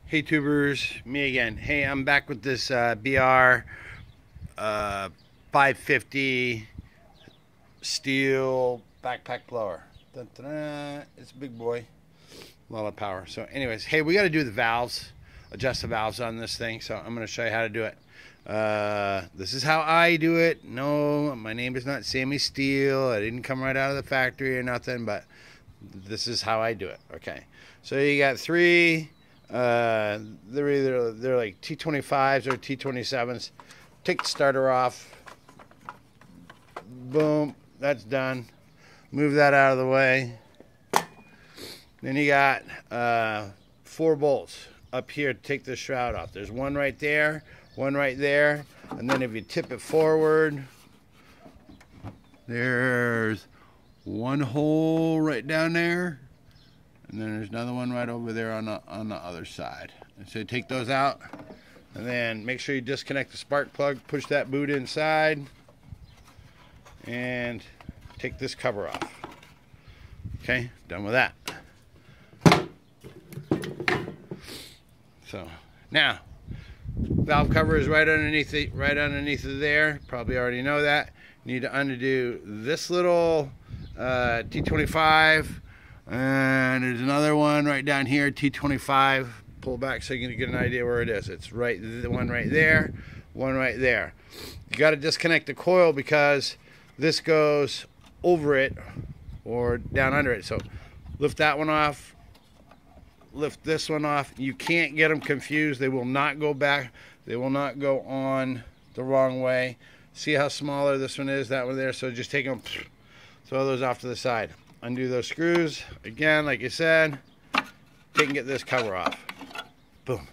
Hey tubers, me again. Hey, I'm back with this BR550 steel backpack blower. Dun, dun, dun. It's a big boy, a lot of power. So anyways, hey, we got to do the valves, adjust the valves on this thing. So I'm going to show you how to do it. This is how I do it. No, my name is not Sammy Steele. I didn't come right out of the factory or nothing, but this is how I do it. Okay, so you got three. They're like T25s or T27s. Take the starter off. Boom, that's done. Move that out of the way. Then you got 4 bolts up here to take the shroud off. There's one right there, one right there, and then if you tip it forward, there's one hole right down there. And then there's another one right over there on the other side. And so you take those out, and then make sure you disconnect the spark plug, push that boot inside, and take this cover off. Okay, done with that. So now, valve cover is right underneath it, there. Probably already know that. You need to undo this little T25. And there's another one right down here, T25. Pull back so you can get an idea where it is. It's right, the one right there, one right there. You got to disconnect the coil because this goes over it or down under it. So lift that one off, lift this one off. You can't get them confused. They will not go back. They will not go on the wrong way. See how smaller this one is, that one there. So just take them, throw those off to the side. Undo those screws again, like I said. Take and get this cover off. Boom.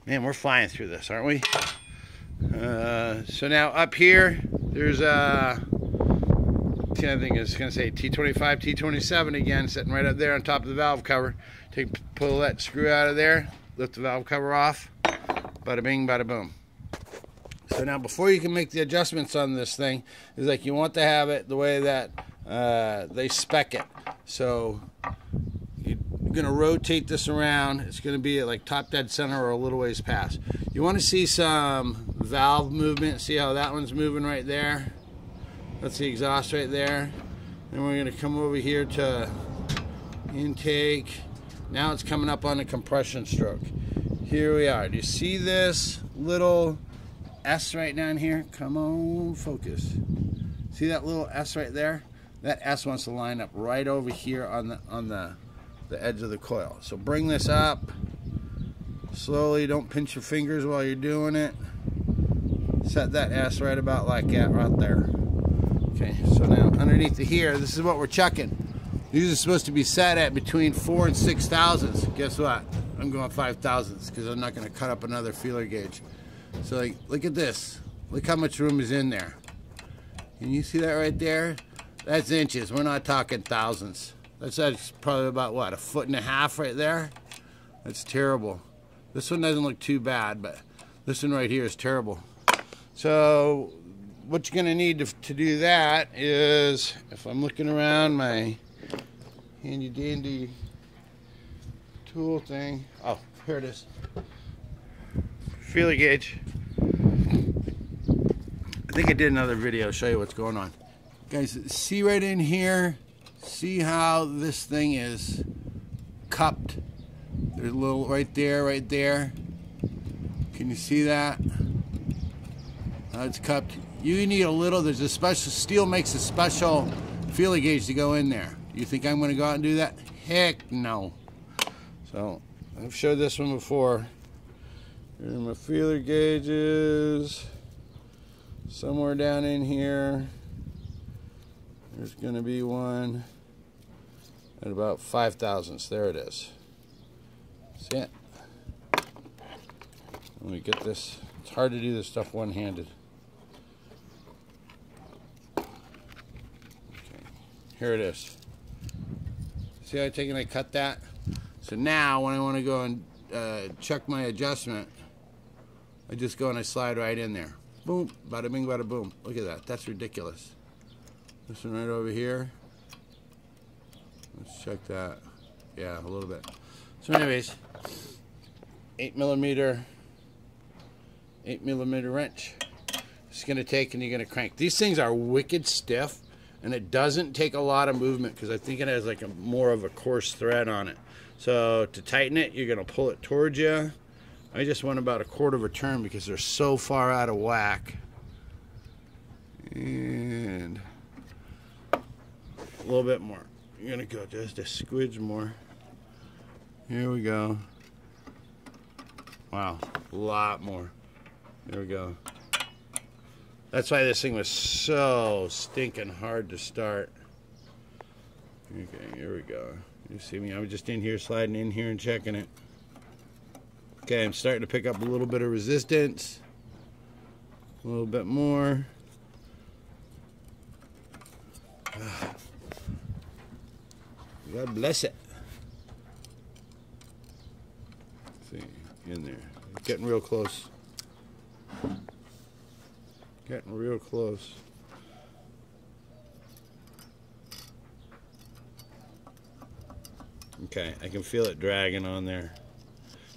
Man, we're flying through this, aren't we? So now up here, there's I think it's going to say T25, T27 again, sitting right up there on top of the valve cover. Pull that screw out of there, lift the valve cover off. Bada bing, bada boom. So now before you can make the adjustments on this thing, is like you want to have it the way that they spec it. So you're going to rotate this around. It's going to be at like top dead center or a little ways past. You want to see some valve movement. See how that one's moving right there? That's the exhaust right there. Then we're going to come over here to intake. Now it's coming up on the compression stroke. Here we are. Do you see this little S right down here? Come on, focus. See that little S right there? That S wants to line up right over here on the edge of the coil. So bring this up slowly. Don't pinch your fingers while you're doing it. Set that S right about like that right there. Okay, so now underneath here, this is what we're checking. These are supposed to be set at between 4 and 6 thousandths. Guess what? I'm going 5 thousandths because I'm not going to cut up another feeler gauge. So like, look at this. Look how much room is in there. Can you see that right there? That's inches. We're not talking thousandths. That's probably about what, 1.5 feet right there? That's terrible. This one doesn't look too bad, but this one right here is terrible. So what you're going to need to do that is, if I'm looking around my handy dandy tool thing. Oh, here it is. Feeler gauge. I think I did another video show you what's going on. Guys, see right in here, see how this thing is cupped. There's a little right there, right there. Can you see that? It's cupped. You need a little, there's a special, steel makes a special feeler gauge to go in there. You think I'm going to go out and do that? Heck no. So, I've showed this one before. Here's my feeler gauges. Somewhere down in here, there's going to be one at about 5 thousandths. There it is. See it? Let me get this. It's hard to do this stuff one-handed. Okay. Here it is. See how I take and I cut that? So now when I want to go and check my adjustment, I just go and I slide right in there. Boom, bada bing, bada boom. Look at that. That's ridiculous. This one right over here. Let's check that. Yeah, a little bit. So anyways, 8mm wrench. It's going to take, and you're going to crank. These things are wicked stiff, and it doesn't take a lot of movement because I think it has like a more of a coarse thread on it. So to tighten it, you're going to pull it towards you. I just went about 1/4 of a turn because they're so far out of whack. And a little bit more. You're going to go just a squidge more. Here we go. Wow, a lot more. There we go. That's why this thing was so stinking hard to start. Okay, here we go. You see me? I'm just in here, sliding in here and checking it. Okay, I'm starting to pick up a little bit of resistance. A little bit more. God bless it. Let's see, in there. Getting real close. Getting real close. Okay, I can feel it dragging on there.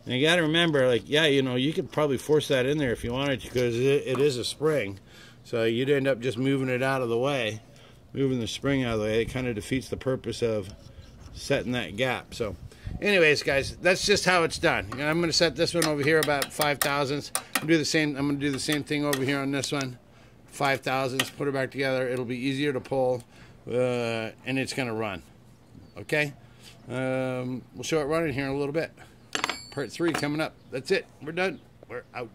And you got to remember, like, yeah, you know, you could probably force that in there if you wanted to, because it is a spring. So you'd end up just moving it out of the way, moving the spring out of the way. It kind of defeats the purpose of setting that gap. So, anyways, guys, that's just how it's done. You know, I'm going to set this one over here about 5 thousandths. I'm going to do the same thing over here on this one. 5 thousandths. Put it back together. It'll be easier to pull, and it's going to run. Okay. We'll show it running here in a little bit. Part 3 coming up. That's it. We're done. We're out.